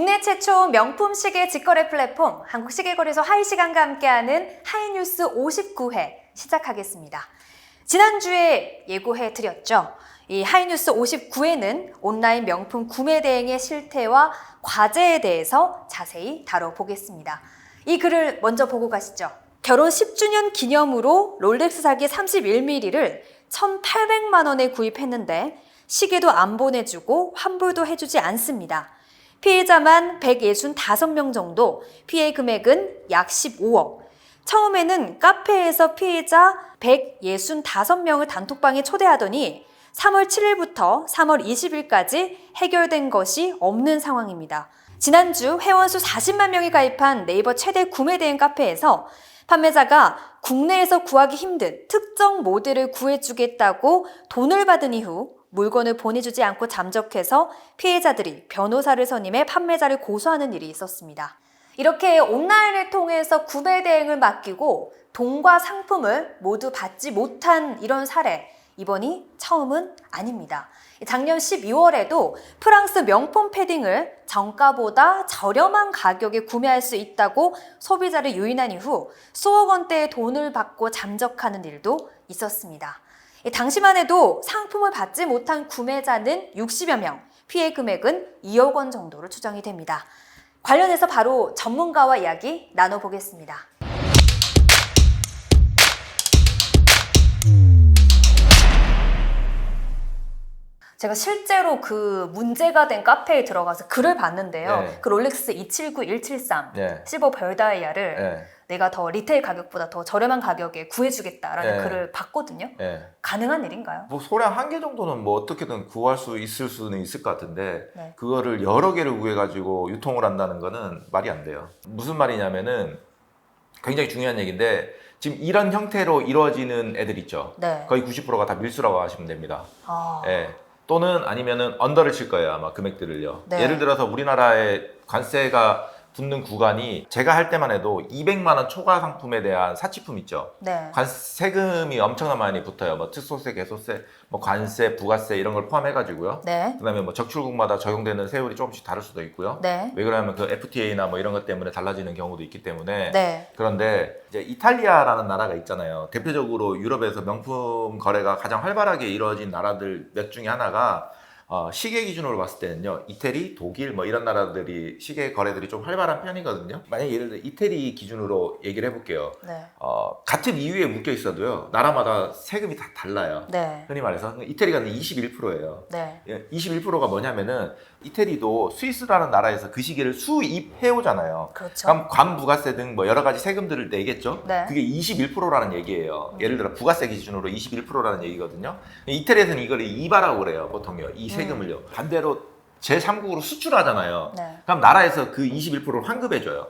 국내 최초 명품 시계 직거래 플랫폼 한국시계거래소 하이시간과 함께하는 하이뉴스 59회 시작하겠습니다. 지난주에 예고해 드렸죠. 이 하이뉴스 59회는 온라인 명품 구매 대행의 실태와 과제에 대해서 자세히 다뤄보겠습니다. 이 글을 먼저 보고 가시죠. 결혼 10주년 기념으로 롤렉스 사기 31mm를 1,800만 원에 구입했는데 시계도 안 보내주고 환불도 해주지 않습니다. 피해자만 165명 정도, 피해 금액은 약 15억. 처음에는 카페에서 피해자 165명을 단톡방에 초대하더니 3월 7일부터 3월 20일까지 해결된 것이 없는 상황입니다. 지난주 회원수 40만 명이 가입한 네이버 최대 구매 대행 카페에서 판매자가 국내에서 구하기 힘든 특정 모델을 구해주겠다고 돈을 받은 이후 물건을 보내주지 않고 잠적해서 피해자들이 변호사를 선임해 판매자를 고소하는 일이 있었습니다. 이렇게 온라인을 통해서 구매 대행을 맡기고 돈과 상품을 모두 받지 못한 이런 사례, 이번이 처음은 아닙니다. 작년 12월에도 프랑스 명품 패딩을 정가보다 저렴한 가격에 구매할 수 있다고 소비자를 유인한 이후 수억 원대의 돈을 받고 잠적하는 일도 있었습니다. 당시만 해도 상품을 받지 못한 구매자는 60여 명, 피해 금액은 2억 원 정도로 추정이 됩니다. 관련해서 바로 전문가와 이야기 나눠보겠습니다. 제가 실제로 그 문제가 된 카페에 들어가서 글을 봤는데요. 네. 그 롤렉스 279173 네. 실버 별다이아를 네. 내가 더 리테일 가격보다 더 저렴한 가격에 구해주겠다라는 네. 글을 봤거든요. 네. 가능한 일인가요? 뭐 소량 한 개 정도는 뭐 어떻게든 구할 수 있을 수는 있을 것 같은데 네. 그거를 여러 개를 구해가지고 유통을 한다는 거는 말이 안 돼요. 무슨 말이냐면은 굉장히 중요한 얘기인데 지금 이런 형태로 이루어지는 애들 있죠. 네. 거의 90%가 다 밀수라고 하시면 됩니다. 아, 예. 또는 아니면은 언더를 칠 거예요, 아마 금액들을요. 네. 예를 들어서 우리나라의 관세가 붙는 구간이 제가 할 때만 해도 200만 원 초과 상품에 대한 사치품 있죠. 네. 세금이 엄청난 많이 붙어요. 뭐 특소세, 개소세, 뭐 관세, 부가세 이런 걸 포함해가지고요. 네. 그다음에 뭐 적출국마다 적용되는 세율이 조금씩 다를 수도 있고요. 네. 왜 그러냐면 그 FTA나 뭐 이런 것 때문에 달라지는 경우도 있기 때문에. 네. 그런데 이제 이탈리아라는 나라가 있잖아요. 대표적으로 유럽에서 명품 거래가 가장 활발하게 이루어진 나라들 몇 중에 하나가 시계 기준으로 봤을 때는요, 이태리, 독일 뭐 이런 나라들이 시계 거래들이 좀 활발한 편이거든요. 만약에 예를 들어 이태리 기준으로 얘기를 해볼게요. 네. 같은 이유에 묶여 있어도요, 나라마다 세금이 다 달라요. 네. 흔히 말해서 이태리가 21%예요. 네. 21%가 뭐냐면은 이태리도 스위스라는 나라에서 그 시계를 수입해 오잖아요. 그렇죠. 그럼 관부가세 등 뭐 여러 가지 세금들을 내겠죠. 네. 그게 21%라는 얘기예요. 예를 들어 부가세 기준으로 21%라는 얘기거든요. 이태리에서는 이걸 이바라고 그래요, 보통요. 이 세금을요. 반대로 제3국으로 수출하잖아요. 네. 그럼 나라에서 그 21%를 환급해줘요.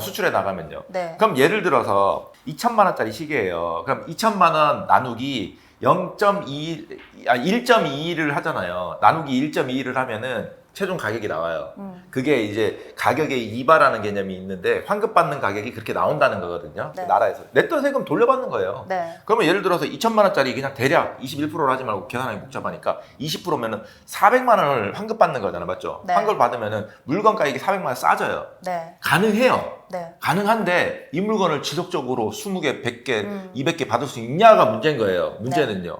수출해 나가면요. 네. 그럼 예를 들어서 2천만 원짜리 시계예요. 그럼 2천만 원 나누기 1.21을 하잖아요. 나누기 1.21을 하면은 최종 가격이 나와요. 그게 이제 가격의 이바라는 개념이 있는데 환급받는 가격이 그렇게 나온다는 거거든요. 네. 나라에서 냈던 세금 돌려받는 거예요. 네. 그러면 예를 들어서 2천만 원짜리 그냥 대략 21%를 하지 말고 계산하기 복잡하니까 20%면은 400만 원을 환급받는 거잖아요. 맞죠? 네. 환급을 받으면은 물건 가격이 400만 원 싸져요. 네. 가능해요. 네. 가능한데 이 물건을 지속적으로 20개, 100개, 200개 받을 수 있냐가 문제인 거예요. 문제는요.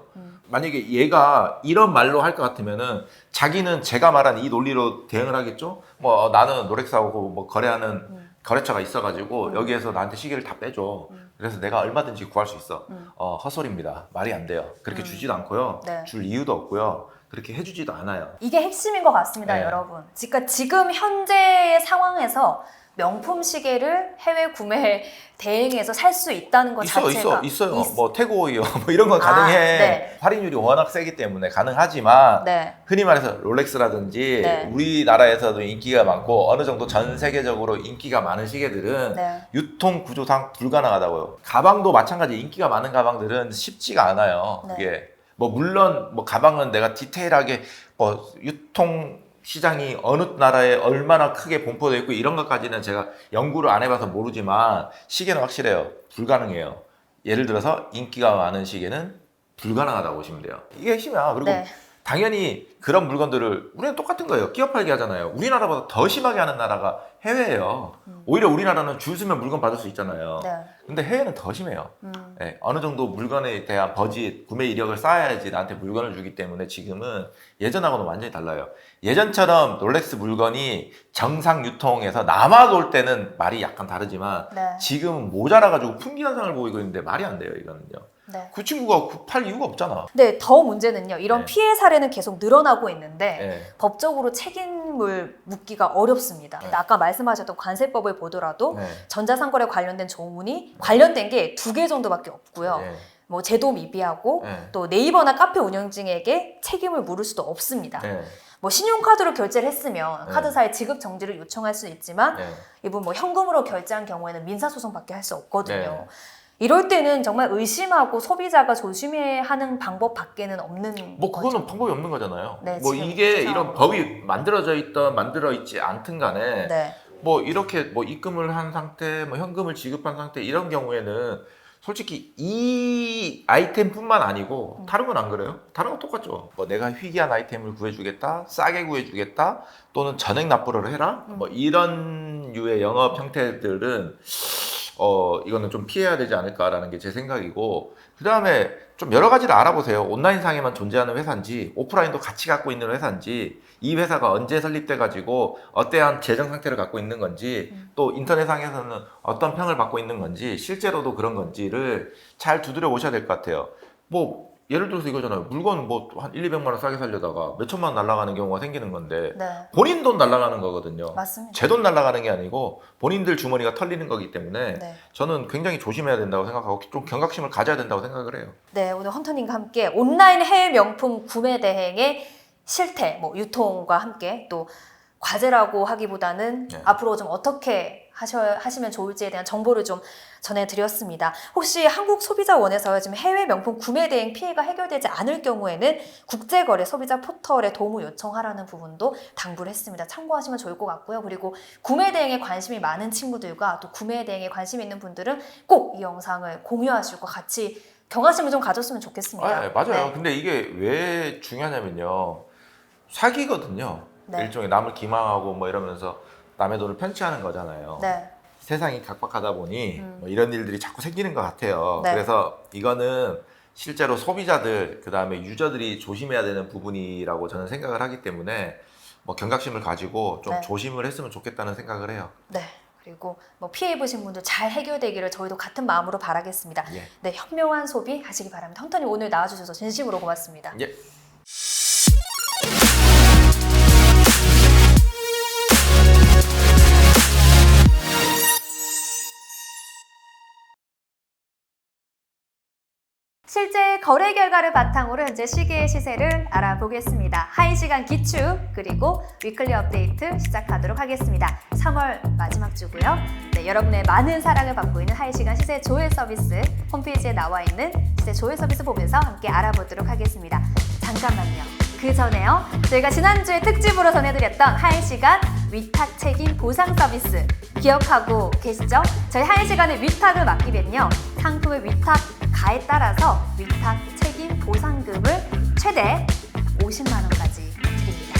만약에 얘가 이런 말로 할 것 같으면은 자기는 제가 말한 이 논리로 대응을 하겠죠. 뭐 나는 롤렉스하고 뭐 거래하는 거래처가 있어가지고 여기에서 나한테 시계를 다 빼줘. 그래서 내가 얼마든지 구할 수 있어. 헛소리입니다. 말이 안 돼요. 그렇게 주지도 않고요. 네. 줄 이유도 없고요. 그렇게 해주지도 않아요. 이게 핵심인 것 같습니다, 네. 여러분. 그러니까 지금 현재의 상황에서 명품 시계를 해외 구매 대행해서 살 수 있다는 것 자체가 있어요. 뭐 태고이요, 뭐 이런 건 가능해. 네. 할인율이 워낙 세기 때문에 가능하지만 네. 흔히 말해서 롤렉스라든지 네. 우리나라에서도 인기가 많고 어느 정도 전 세계적으로 인기가 많은 시계들은 네. 유통 구조상 불가능하다고요. 가방도 마찬가지 인기가 많은 가방들은 쉽지가 않아요. 네. 그게 뭐 물론 뭐 가방은 내가 디테일하게 뭐 유통 시장이 어느 나라에 얼마나 크게 분포되어 있고 이런 것까지는 제가 연구를 안 해봐서 모르지만 시계는 확실해요. 불가능해요. 예를 들어서 인기가 많은 시계는 불가능하다고 보시면 돼요. 이게 핵심이야. 그리고 네. 당연히 그런 물건들을 우리는 똑같은 거예요. 끼어 팔기 하잖아요. 우리나라보다 더 심하게 하는 나라가 해외예요. 오히려 우리나라는 줄 서면 물건 받을 수 있잖아요. 네. 근데 해외는 더 심해요. 네, 어느 정도 물건에 대한 버짓, 구매 이력을 쌓아야지 나한테 물건을 주기 때문에 지금은 예전하고는 완전히 달라요. 예전처럼 롤렉스 물건이 정상 유통에서 남아돌 때는 말이 약간 다르지만 네. 지금은 모자라가지고 품귀 현상을 보이고 있는데 말이 안 돼요, 이거는요. 네. 그 친구가 팔 이유가 없잖아. 네, 더 문제는요. 이런 네. 피해 사례는 계속 늘어나고 있는데 네. 법적으로 책임을 묻기가 어렵습니다. 네. 아까 말씀하셨던 관세법을 보더라도 네. 전자상거래 관련된 조문이 관련된 게 2개 정도밖에 없고요. 네. 뭐 제도 미비하고 네. 또 네이버나 카페 운영진에게 책임을 물을 수도 없습니다. 네. 뭐 신용카드로 결제를 했으면 네. 카드사에 지급 정지를 요청할 수 있지만 네. 이분 뭐 현금으로 결제한 경우에는 민사소송밖에 할 수 없거든요. 네. 이럴 때는 정말 의심하고 소비자가 조심해야 하는 방법밖에는 없는 뭐 그거는 거죠. 방법이 없는 거잖아요. 네, 뭐 지금 이게 세상으로. 이런 법이 만들어져 있던 만들어 있지 않든 간에 네. 뭐 이렇게 뭐 입금을 한 상태, 뭐 현금을 지급한 상태 이런 경우에는 솔직히 이 아이템뿐만 아니고 다른 건 안 그래요? 다른 건 똑같죠. 뭐 내가 희귀한 아이템을 구해주겠다, 싸게 구해주겠다, 또는 전액 납부를 해라. 뭐 이런 류의 영업 형태들은 이거는 좀 피해야 되지 않을까라는 게 제 생각이고, 그 다음에 좀 여러 가지를 알아보세요. 온라인상에만 존재하는 회사인지 오프라인도 같이 갖고 있는 회사인지, 이 회사가 언제 설립돼 가지고 어떠한 재정 상태를 갖고 있는 건지, 또 인터넷상에서는 어떤 평을 받고 있는 건지, 실제로도 그런 건지를 잘 두드려 보셔야 될 것 같아요. 뭐 예를 들어서 이거잖아요. 물건 뭐 한 1, 200만 원 싸게 살려다가 몇 천만 원 날아가는 경우가 생기는 건데 네. 본인 돈 날아가는 거거든요. 맞습니다. 제 돈 날아가는 게 아니고 본인들 주머니가 털리는 거기 때문에 네. 저는 굉장히 조심해야 된다고 생각하고 좀 경각심을 가져야 된다고 생각을 해요. 네, 오늘 헌터님과 함께 온라인 해외 명품 구매 대행의 실태, 뭐 유통과 함께 또 과제라고 하기보다는 네. 앞으로 좀 어떻게 하시면 좋을지에 대한 정보를 좀 전해드렸습니다. 혹시 한국소비자원에서 지금 해외 명품 구매 대행 피해가 해결되지 않을 경우에는 국제거래 소비자 포털에 도움을 요청하라는 부분도 당부를 했습니다. 참고하시면 좋을 것 같고요. 그리고 구매 대행에 관심이 많은 친구들과 또 구매 대행에 관심 있는 분들은 꼭 이 영상을 공유하시고 같이 경각심을 좀 가졌으면 좋겠습니다. 네, 맞아요. 네. 근데 이게 왜 중요하냐면요. 사기거든요. 네. 일종의 남을 기망하고 뭐 이러면서 남의 돈을 편취하는 거잖아요. 네. 세상이 각박하다 보니 뭐 이런 일들이 자꾸 생기는 것 같아요. 네. 그래서 이거는 실제로 소비자들, 그 다음에 유저들이 조심해야 되는 부분이라고 저는 생각을 하기 때문에 뭐 경각심을 가지고 좀 네. 조심을 했으면 좋겠다는 생각을 해요. 네. 그리고 뭐 피해 입으신 분들 잘 해결되기를 저희도 같은 마음으로 바라겠습니다. 예. 네, 현명한 소비 하시기 바랍니다. 헌터님 오늘 나와주셔서 진심으로 고맙습니다. 예. 실제 거래 결과를 바탕으로 현재 시계의 시세를 알아보겠습니다. 1시간 기축 그리고 위클리 업데이트 시작하도록 하겠습니다. 3월 마지막 주고요. 네, 여러분의 많은 사랑을 받고 있는 1시간 시세 조회 서비스 홈페이지에 나와 있는 시세 조회 서비스 보면서 함께 알아보도록 하겠습니다. 잠깐만요. 그 전에요. 저희가 지난주에 특집으로 전해드렸던 1시간 위탁 책임 보상 서비스 기억하고 계시죠? 저희 1시간의 위탁을 맡게 되면요. 상품의 위탁가에 따라서 위탁 책임 보상금을 최대 50만 원까지 드립니다.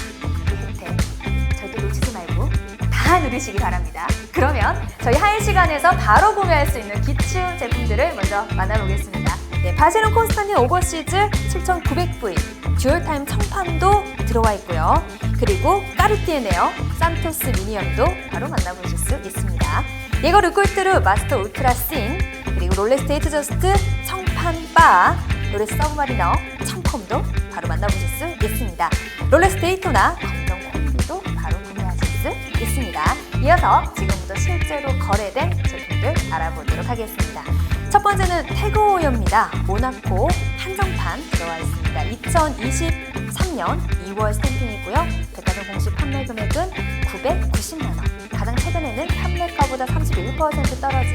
이 혜택 절대 놓치지 말고 다 누리시기 바랍니다. 그러면 저희 1시간에서 바로 구매할 수 있는 기축 제품들을 먼저 만나보겠습니다. 네, 바세론 콘스탄틴 오버시즈 7,900V 듀얼타임 청판도 들어와 있고요. 그리고 까르띠에 네어 산토스 미니엄도 바로 만나보실 수 있습니다. 예거 르콜트루 마스터 울트라 씬 그리고 롤렉스 데이트 저스트 청판 바 롤렉스 서브마리너 청컴도 바로 만나보실 수 있습니다. 롤렉스 데이토나 검정 콤비도 바로 구매하실 수 있습니다. 이어서 지금부터 실제로 거래된 제품들 알아보도록 하겠습니다. 첫 번째는 태그호어입니다. 모나코 한정판 들어와 있습니다. 2023년 2월 스탬핑이고요. 백화점 공식 판매 금액은 990만 원. 가장 최근에는 판매가보다 31% 떨어진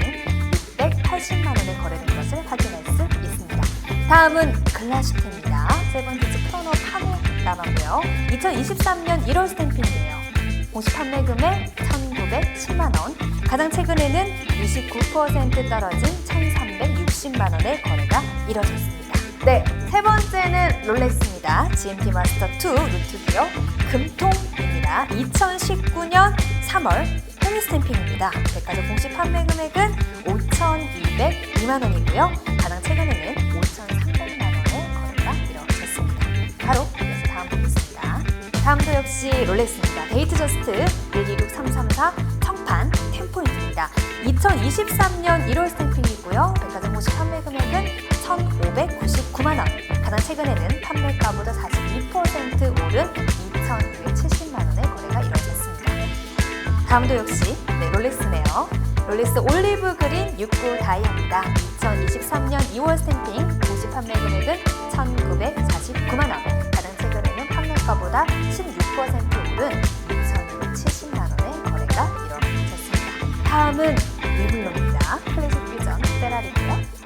680만 원에 거래된 것을 확인할 수 있습니다. 다음은 글라슈트입니다. 세븐티즈 크로노 파노라마고요. 2023년 1월 스탬핑이에요. 공식 판매 금액 1,910만 원. 가장 최근에는 29% 떨어진 1,360만 원의 거래가 이뤄졌습니다. 네, 세 번째는 롤렉스입니다. GMT 마스터 2 루트 기어 금통입니다. 2019년 3월 해외 스탬핑입니다. 백화점 공식 판매 금액은 5,202만 원이고요. 가장 최근에는 5,300만 원의 거래가 이루어졌습니다. 바로 이어서 다음 보겠습니다. 다음도 역시 롤렉스입니다. 데이트 저스트 126334 청판 10포인트입니다. 2023년 1월 스탬핑이고요. 백화점 공식 판매 금액은 1,599만 원. 가장 최근에는 판매가보다 42% 오른 2,270만 원의 거래가 이루어졌습니다. 다음도 역시 롤렉스네요. 롤렉스 올리브 그린 69 다이아입니다. 2023년 2월 스탬핑 공식 판매 금액은 1,949만 원. 가장 최근에는 판매가보다 16% 오른 2,270만 원의 거래가 이루어졌습니다. 다음은 리블로입니다. 클래식 퓨전 페라리고요.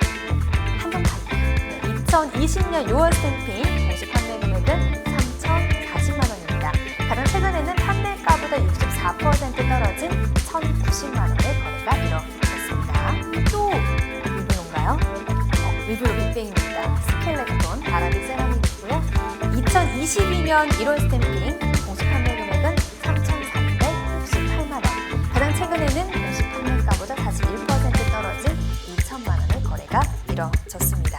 2020년 6월 스탬핑 공식 판매 금액은 3,040만 원입니다. 가장 최근에는 판매가보다 64% 떨어진 1,090만 원의 거래가 이루어졌습니다. 또 위블로인가요? 위블로 빅뱅입니다. 스켈레톤 아라비 세라믹이고요. 2022년 1월 스탬핑 공식 판매 금액은 3,368만 원. 가장 최근에는 공식 판매가보다 41% 떨어진 2천만 원의 거래가 이루어졌습니다.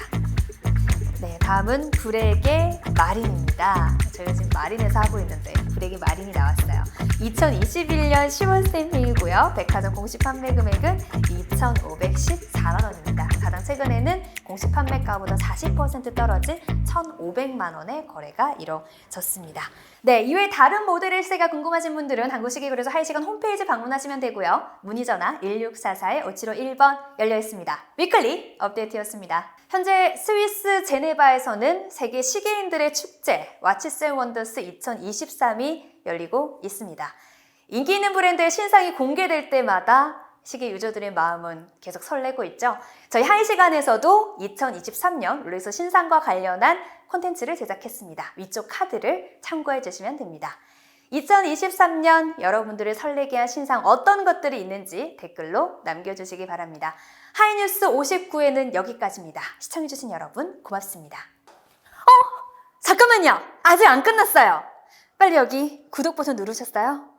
네, 다음은 불에게 마린입니다. 저희가 지금 마린에서 하고 있는데 불에게 마린이 나왔어요. 2021년 10월 스탬핑이고요. 백화점 공식 판매 금액은 2,514만 원입니다. 가장 최근에는 공식 판매가보다 40% 떨어진 1,500만 원의 거래가 이루어졌습니다. 네, 이외에 다른 모델의 시세가 궁금하신 분들은 한국시계거래소 1시간 홈페이지 방문하시면 되고요. 문의 전화 1644-5751번 열려 있습니다. 위클리 업데이트였습니다. 현재 스위스 제네바에서는 세계 시계인들의 축제 와치스 앤 원더스 2023이 열리고 있습니다. 인기 있는 브랜드의 신상이 공개될 때마다 시계 유저들의 마음은 계속 설레고 있죠. 저희 한시간에서도 2023년 롤렉스 신상과 관련한 콘텐츠를 제작했습니다. 위쪽 카드를 참고해 주시면 됩니다. 2023년 여러분들을 설레게 한 신상 어떤 것들이 있는지 댓글로 남겨주시기 바랍니다. 하이뉴스 59회는 여기까지입니다. 시청해주신 여러분 고맙습니다. 잠깐만요. 아직 안 끝났어요. 빨리 여기 구독 버튼 누르셨어요?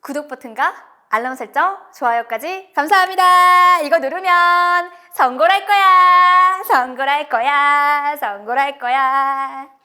구독 버튼과 알람 설정, 좋아요까지 감사합니다. 이거 누르면 선골할 거야. 선골할 거야. 선골할 거야.